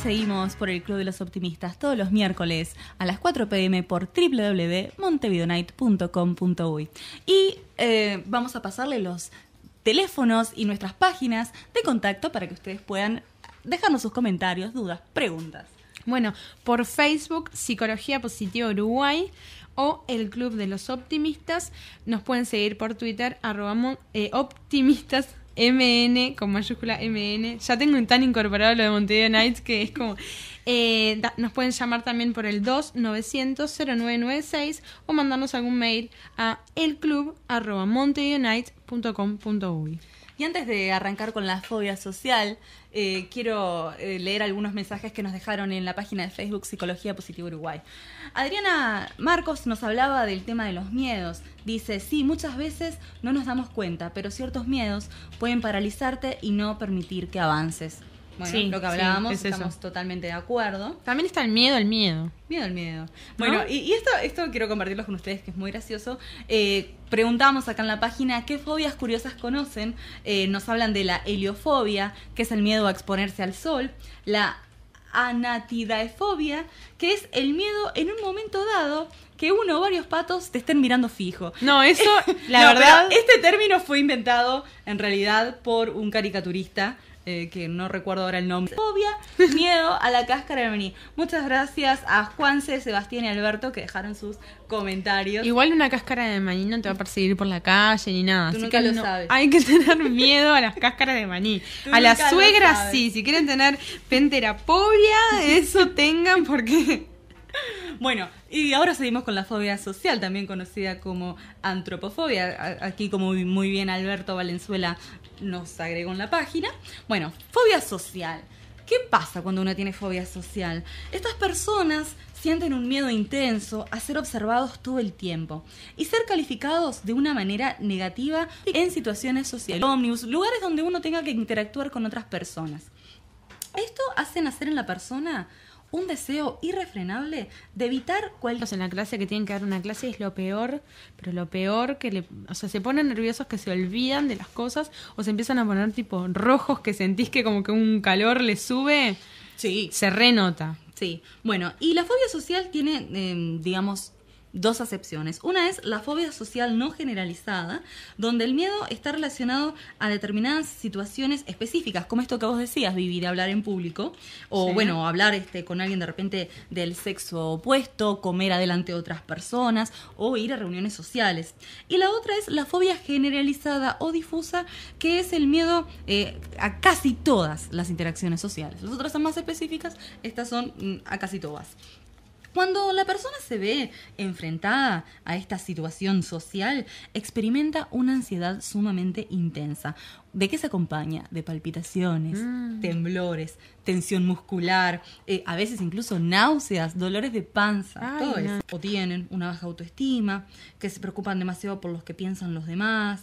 seguimos por el Club de los Optimistas todos los miércoles a las 4 p.m. por www.montevideonight.com.uy. Y vamos a pasarle los teléfonos y nuestras páginas de contacto para que ustedes puedan dejarnos sus comentarios, dudas, preguntas. Bueno, por Facebook, Psicología Positiva Uruguay o el Club de los Optimistas. Nos pueden seguir por Twitter, optimistasmn, con mayúscula MN. Ya tengo tan incorporado lo de Montevideo Nights que es como... nos pueden llamar también por el 2996 o mandarnos algún mail a elclub@montevideonights.com.uy. Y antes de arrancar con la fobia social, quiero leer algunos mensajes que nos dejaron en la página de Facebook Psicología Positiva Uruguay. Adriana Marcos nos hablaba del tema de los miedos. Dice, sí, muchas veces no nos damos cuenta, pero ciertos miedos pueden paralizarte y no permitir que avances. Bueno, sí, lo que hablábamos, sí, estamos totalmente de acuerdo. También está el miedo al miedo. Miedo al miedo. Bueno, ¿no? y esto quiero compartirlo con ustedes, que es muy gracioso. Preguntamos acá en la página qué fobias curiosas conocen. Nos hablan de la heliofobia, que es el miedo a exponerse al sol. La anatidaefobia, que es el miedo en un momento dado que uno o varios patos te estén mirando fijo. No, eso, la verdad... Este término fue inventado, en realidad, por un caricaturista, que no recuerdo ahora el nombre. Fobia, miedo a la cáscara de maní. Muchas gracias a Juanse, Sebastián y Alberto que dejaron sus comentarios. Igual una cáscara de maní no te va a perseguir por la calle ni nada. Tú nunca lo sabes. Hay que tener miedo a las cáscaras de maní. A las suegras sí, si quieren tener penterapobia, eso tengan porque... Bueno, y ahora seguimos con la fobia social, también conocida como antropofobia. Aquí, como muy bien Alberto Valenzuela nos agregó en la página. Bueno, fobia social. ¿Qué pasa cuando uno tiene fobia social? Estas personas sienten un miedo intenso a ser observados todo el tiempo y ser calificados de una manera negativa en situaciones sociales, ómnibus, lugares donde uno tenga que interactuar con otras personas. Esto hace nacer en la persona un deseo irrefrenable de evitar cualquier... En la clase que tienen que dar una clase es lo peor, pero lo peor que o sea, se ponen nerviosos que se olvidan de las cosas o se empiezan a poner tipo rojos que sentís que como que un calor les sube. Sí. Se renota. Sí. Bueno, y la fobia social tiene, digamos, dos acepciones. Una es la fobia social no generalizada, donde el miedo está relacionado a determinadas situaciones específicas, como esto que vos decías, vivir, hablar en público, o sí, bueno, hablar con alguien de repente del sexo opuesto, comer adelante de otras personas, o ir a reuniones sociales. Y la otra es la fobia generalizada o difusa, que es el miedo a casi todas las interacciones sociales. Las otras son más específicas, estas son a casi todas. Cuando la persona se ve enfrentada a esta situación social, experimenta una ansiedad sumamente intensa. ¿De qué se acompaña? De palpitaciones, temblores, tensión muscular, a veces incluso náuseas, dolores de panza, todo eso. O tienen una baja autoestima, que se preocupan demasiado por los que piensan los demás,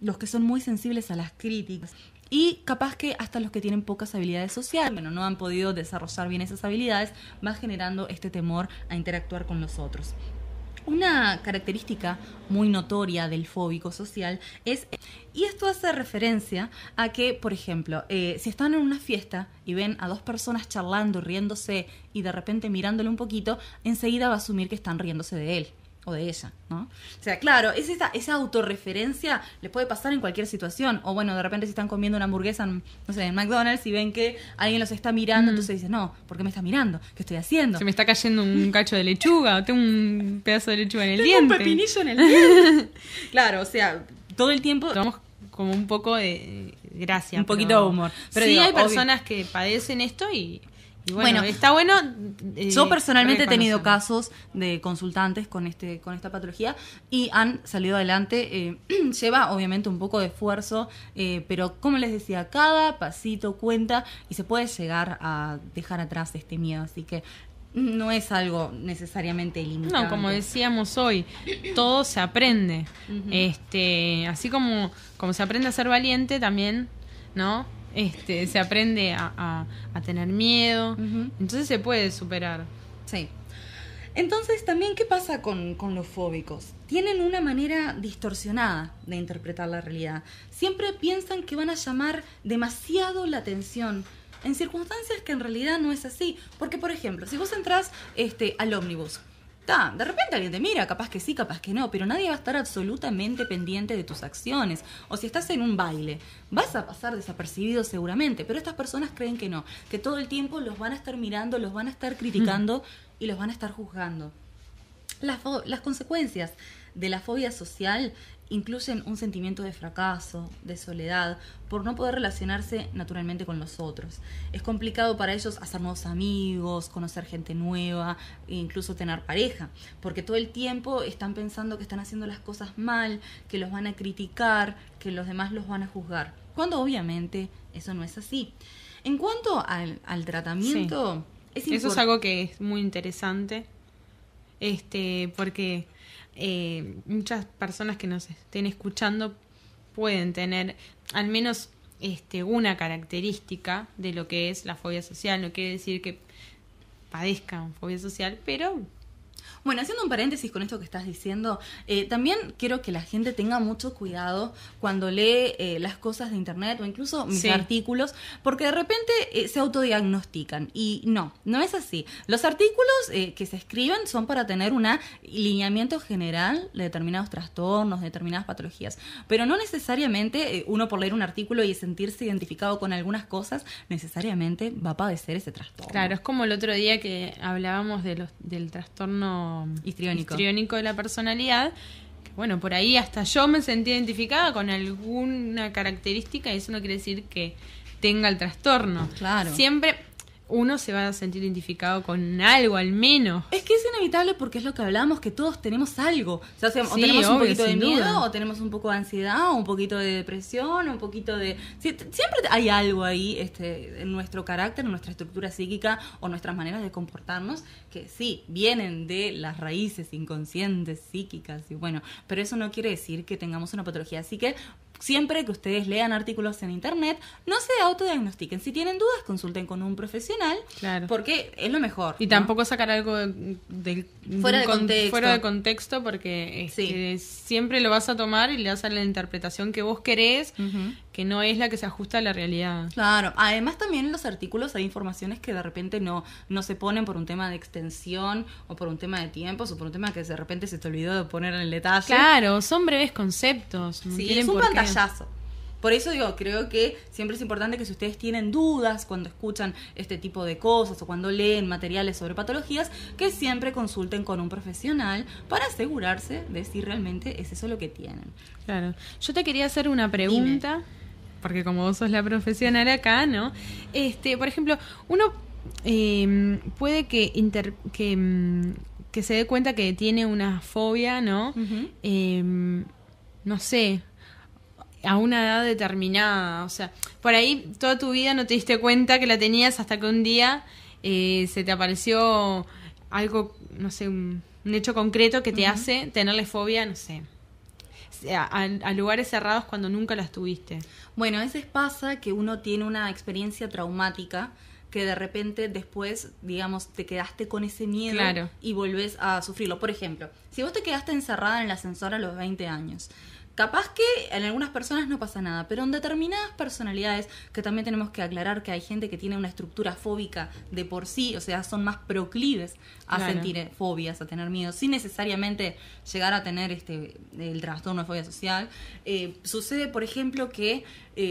los que son muy sensibles a las críticas. Y capaz que hasta los que tienen pocas habilidades sociales, bueno, no han podido desarrollar bien esas habilidades, va generando este temor a interactuar con los otros. Una característica muy notoria del fóbico social es, y esto hace referencia a que, por ejemplo, si están en una fiesta y ven a dos personas charlando, riéndose y de repente mirándole un poquito, enseguida va a asumir que están riéndose de él o de ella, ¿no? O sea, claro, esa autorreferencia le puede pasar en cualquier situación. O bueno, de repente si están comiendo una hamburguesa, no sé, en McDonald's y ven que alguien los está mirando, entonces dicen, no, ¿por qué me está mirando? ¿Qué estoy haciendo? Se me está cayendo un cacho de lechuga, o tengo un pedazo de lechuga en el diente. Un pepinillo en el diente. Claro, o sea, todo el tiempo... Tomamos como un poco de gracia. Un poquito de humor. Pero sí, digo, hay personas que padecen esto y bueno, está bueno. Yo personalmente he tenido casos de consultantes con esta patología y han salido adelante. Lleva obviamente un poco de esfuerzo, pero como les decía, cada pasito cuenta y se puede llegar a dejar atrás este miedo. Así que no es algo necesariamente limitante. No, como decíamos hoy, todo se aprende. Así como se aprende a ser valiente también, ¿no? Se aprende a tener miedo, entonces se puede superar. Sí. Entonces, también, ¿qué pasa con los fóbicos? Tienen una manera distorsionada de interpretar la realidad. Siempre piensan que van a llamar demasiado la atención. en circunstancias que en realidad no es así. Porque, por ejemplo, si vos entrás al ómnibus, de repente alguien te mira, capaz que sí, capaz que no, pero nadie va a estar absolutamente pendiente de tus acciones. O si estás en un baile, vas a pasar desapercibido seguramente, pero estas personas creen que no, que todo el tiempo los van a estar mirando, los van a estar criticando y los van a estar juzgando. Las consecuencias de la fobia social incluyen un sentimiento de fracaso, de soledad, por no poder relacionarse naturalmente con los otros. Es complicado para ellos hacer nuevos amigos, conocer gente nueva, e incluso tener pareja, porque todo el tiempo están pensando que están haciendo las cosas mal, que los van a criticar, que los demás los van a juzgar, cuando obviamente eso no es así. En cuanto al tratamiento, eso es algo que es muy interesante, porque muchas personas que nos estén escuchando pueden tener al menos una característica de lo que es la fobia social. No quiere decir que padezcan fobia social, pero... Bueno, haciendo un paréntesis con esto que estás diciendo, también quiero que la gente tenga mucho cuidado cuando lee las cosas de internet o incluso mis artículos, porque de repente se autodiagnostican y no es así. Los artículos que se escriben son para tener un lineamiento general de determinados trastornos, de determinadas patologías, pero no necesariamente uno por leer un artículo y sentirse identificado con algunas cosas necesariamente va a padecer ese trastorno. Claro, es como el otro día que hablábamos del trastorno histriónico de la personalidad, que bueno, por ahí hasta yo me sentí identificada con alguna característica y eso no quiere decir que tenga el trastorno. Claro. Siempre uno se va a sentir identificado con algo al menos. Es que es inevitable porque es lo que hablamos, que todos tenemos algo. O sea, o Sí, tenemos un obvio, poquito de sin miedo, duda. o tenemos un poco de ansiedad, o un poquito de depresión, o un poquito de... Siempre hay algo ahí en nuestro carácter, en nuestra estructura psíquica, o nuestras maneras de comportarnos, que sí, vienen de las raíces inconscientes, psíquicas, y bueno, pero eso no quiere decir que tengamos una patología. Así que siempre que ustedes lean artículos en internet, no se autodiagnostiquen. Si tienen dudas, consulten con un profesional, Claro. porque es lo mejor. Y ¿no? tampoco sacar algo Fuera de contexto, porque Sí. siempre lo vas a tomar y le vas a la interpretación que vos querés, Ujú. que no es la que se ajusta a la realidad. Claro, además también en los artículos hay informaciones que de repente no se ponen por un tema de extensión o por un tema de tiempos o por un tema que de repente se te olvidó de poner en el detalle. Claro, son breves conceptos. No Sí, tienen es un por qué. pantallazo. Por eso digo, creo que siempre es importante que si ustedes tienen dudas cuando escuchan este tipo de cosas o cuando leen materiales sobre patologías, que siempre consulten con un profesional para asegurarse de si realmente es eso lo que tienen. Claro. Yo te quería hacer una pregunta, porque como vos sos la profesional acá, ¿no? Por ejemplo, uno puede que se dé cuenta que tiene una fobia, ¿no? No sé, a una edad determinada. O sea, por ahí toda tu vida no te diste cuenta que la tenías hasta que un día se te apareció algo, no sé, un hecho concreto que te hace tenerle fobia, no sé, a lugares cerrados cuando nunca las tuviste. Bueno, a veces pasa que uno tiene una experiencia traumática que de repente después, digamos, te quedaste con ese miedo Claro. y volvés a sufrirlo. Por ejemplo, si vos te quedaste encerrada en el ascensor a los 20 años, capaz que en algunas personas no pasa nada, pero en determinadas personalidades, que también tenemos que aclarar que hay gente que tiene una estructura fóbica de por sí, o sea, son más proclives a Claro. sentir fobias, a tener miedo, sin necesariamente llegar a tener el trastorno de fobia social. Sucede, por ejemplo, que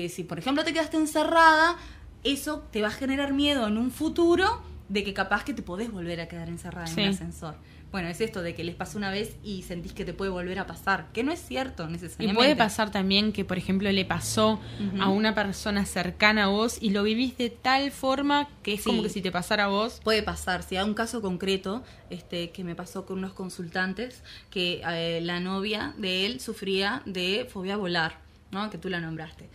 si por ejemplo te quedaste encerrada, eso te va a generar miedo en un futuro de que capaz que te podés volver a quedar encerrada en Sí. un ascensor. Bueno, es esto de que les pasó una vez y sentís que te puede volver a pasar, que no es cierto Y necesariamente. puede pasar también que, por ejemplo, le pasó a una persona cercana a vos y lo vivís de tal forma que es Sí. como que si te pasara a vos. Puede pasar, si hay un caso concreto que me pasó con unos consultantes, que la novia de él sufría de fobia a volar, ¿no? Que tú la nombraste.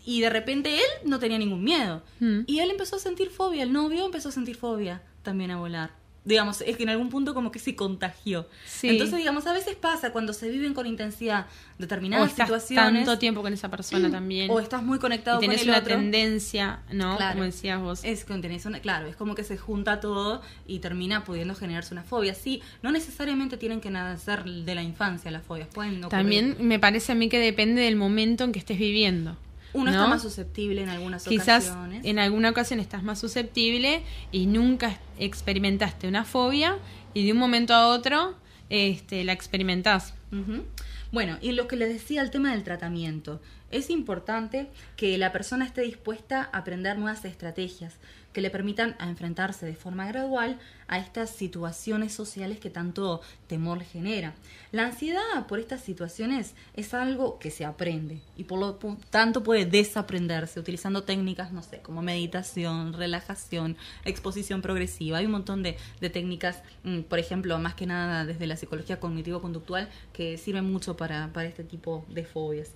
Y de repente él no tenía ningún miedo. Y él empezó a sentir fobia, el novio empezó a sentir fobia también a volar. Digamos, es que en algún punto como que se contagió. Sí. Entonces, digamos, a veces pasa cuando se viven con intensidad O determinadas estás situaciones. tanto tiempo con esa persona también. O estás muy conectado y tenés con el una otro. tendencia, ¿no? Claro. Como decías vos. Es que tenés claro, es como que se junta todo y termina pudiendo generarse una fobia. Sí, no necesariamente tienen que nacer de la infancia las fobias, pueden ocurrir. También me parece a mí que depende del momento en que estés viviendo. Uno ¿no? está más susceptible en algunas Quizás ocasiones. en alguna ocasión estás más susceptible y nunca experimentaste una fobia y de un momento a otro la experimentás. Ujú. Bueno, y lo que les decía, el tema del tratamiento. Es importante que la persona esté dispuesta a aprender nuevas estrategias que le permitan a enfrentarse de forma gradual a estas situaciones sociales que tanto temor le genera. La ansiedad por estas situaciones es algo que se aprende y por lo tanto puede desaprenderse utilizando técnicas, no sé, como meditación, relajación, exposición progresiva. Hay un montón de técnicas, por ejemplo, más que nada desde la psicología cognitivo-conductual, que sirven mucho para este tipo de fobias.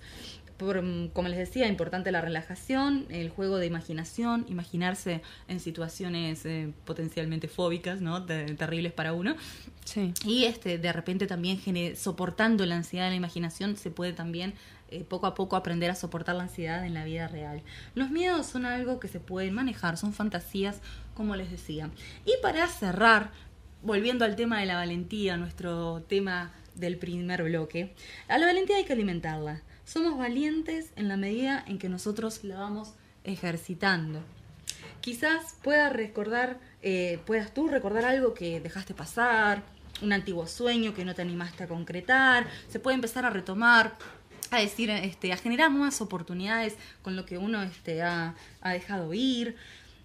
Como les decía, importante la relajación, el juego de imaginación, imaginarse en situaciones potencialmente fóbicas, ¿no? Terribles para uno. Sí. Y de repente también soportando la ansiedad de la imaginación se puede también poco a poco aprender a soportar la ansiedad en la vida real. Los miedos son algo que se pueden manejar, son fantasías, como les decía. Y para cerrar, volviendo al tema de la valentía, nuestro tema del primer bloque, a la valentía hay que alimentarla. Somos valientes en la medida en que nosotros la vamos ejercitando. Quizás puedas tú recordar algo que dejaste pasar, un antiguo sueño que no te animaste a concretar. Se puede empezar a retomar, a decir, a generar nuevas oportunidades con lo que uno ha dejado ir.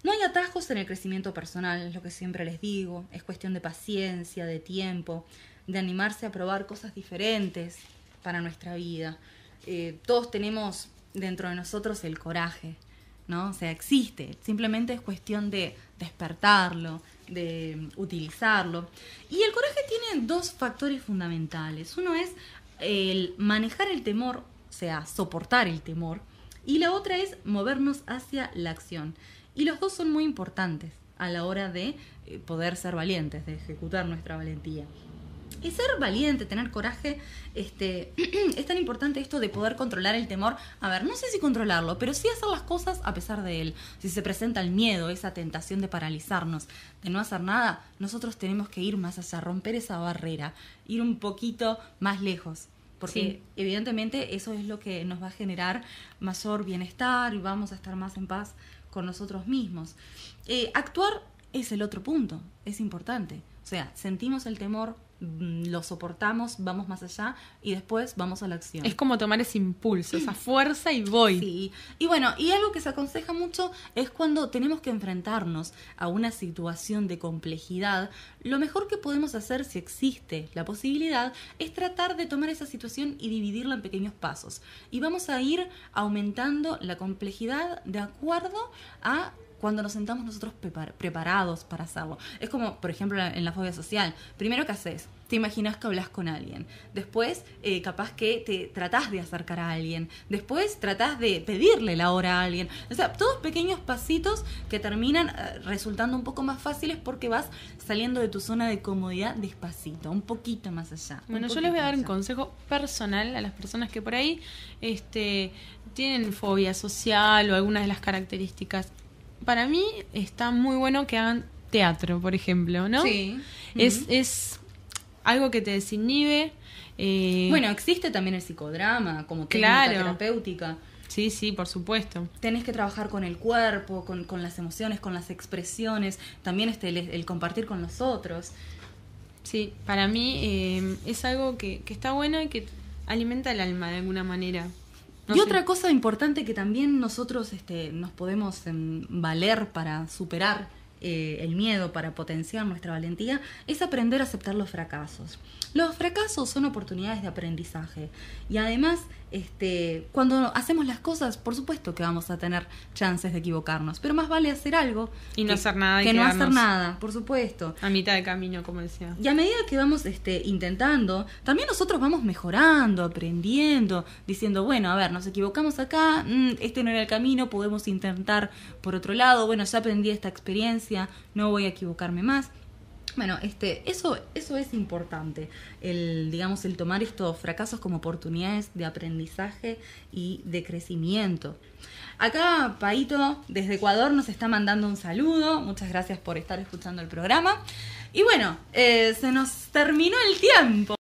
No hay atajos en el crecimiento personal, es lo que siempre les digo. Es cuestión de paciencia, de tiempo, de animarse a probar cosas diferentes para nuestra vida. Todos tenemos dentro de nosotros el coraje, ¿no? O sea, existe. Simplemente es cuestión de despertarlo, de utilizarlo. Y el coraje tiene dos factores fundamentales. Uno es el manejar el temor, o sea, soportar el temor. Y la otra es movernos hacia la acción. Y los dos son muy importantes a la hora de poder ser valientes, de ejecutar nuestra valentía. Y ser valiente, tener coraje, es tan importante esto de poder controlar el temor. A ver, no sé si controlarlo, pero sí hacer las cosas a pesar de él. Si se presenta el miedo, esa tentación de paralizarnos, de no hacer nada, nosotros tenemos que ir más allá, romper esa barrera, ir un poquito más lejos. Porque sí, evidentemente eso es lo que nos va a generar mayor bienestar y vamos a estar más en paz con nosotros mismos. Actuar es el otro punto, es importante. O sea, sentimos el temor, lo soportamos, vamos más allá y después vamos a la acción. Es como tomar ese impulso, esa fuerza y voy. Sí, y bueno, y algo que se aconseja mucho es cuando tenemos que enfrentarnos a una situación de complejidad, lo mejor que podemos hacer, si existe la posibilidad, es tratar de tomar esa situación y dividirla en pequeños pasos. Y vamos a ir aumentando la complejidad de acuerdo a cuando nos sentamos nosotros preparados para hacerlo. Es como, por ejemplo, en la fobia social. Primero, ¿qué haces? Te imaginas que hablas con alguien. Después, capaz que te tratás de acercar a alguien. Después, tratás de pedirle la hora a alguien. O sea, todos pequeños pasitos que terminan resultando un poco más fáciles porque vas saliendo de tu zona de comodidad despacito, un poquito más allá. Bueno, yo les voy a dar un consejo personal a las personas que por ahí tienen fobia social o algunas de las características. Para mí está muy bueno que hagan teatro, por ejemplo, ¿no? Sí. Es algo que te desinhibe. Bueno, existe también el psicodrama como técnica terapéutica. Sí, sí, por supuesto. Tenés que trabajar con el cuerpo, con las emociones, con las expresiones, también el compartir con los otros. Sí, para mí es algo que está bueno y que alimenta el alma de alguna manera. Y otra cosa importante que también nosotros nos podemos valer para superar el miedo, para potenciar nuestra valentía, es aprender a aceptar los fracasos. Los fracasos son oportunidades de aprendizaje y además cuando hacemos las cosas, por supuesto que vamos a tener chances de equivocarnos, pero más vale hacer algo y no hacer nada que no hacer nada, por supuesto. A mitad de camino, como decía. Y a medida que vamos intentando, también nosotros vamos mejorando, aprendiendo, diciendo, bueno, a ver, nos equivocamos acá, este no era el camino, podemos intentar por otro lado, bueno, ya aprendí esta experiencia, no voy a equivocarme más. Bueno, eso es importante, el tomar estos fracasos como oportunidades de aprendizaje y de crecimiento. Acá Paito, desde Ecuador, nos está mandando un saludo. Muchas gracias por estar escuchando el programa. Y bueno, se nos terminó el tiempo.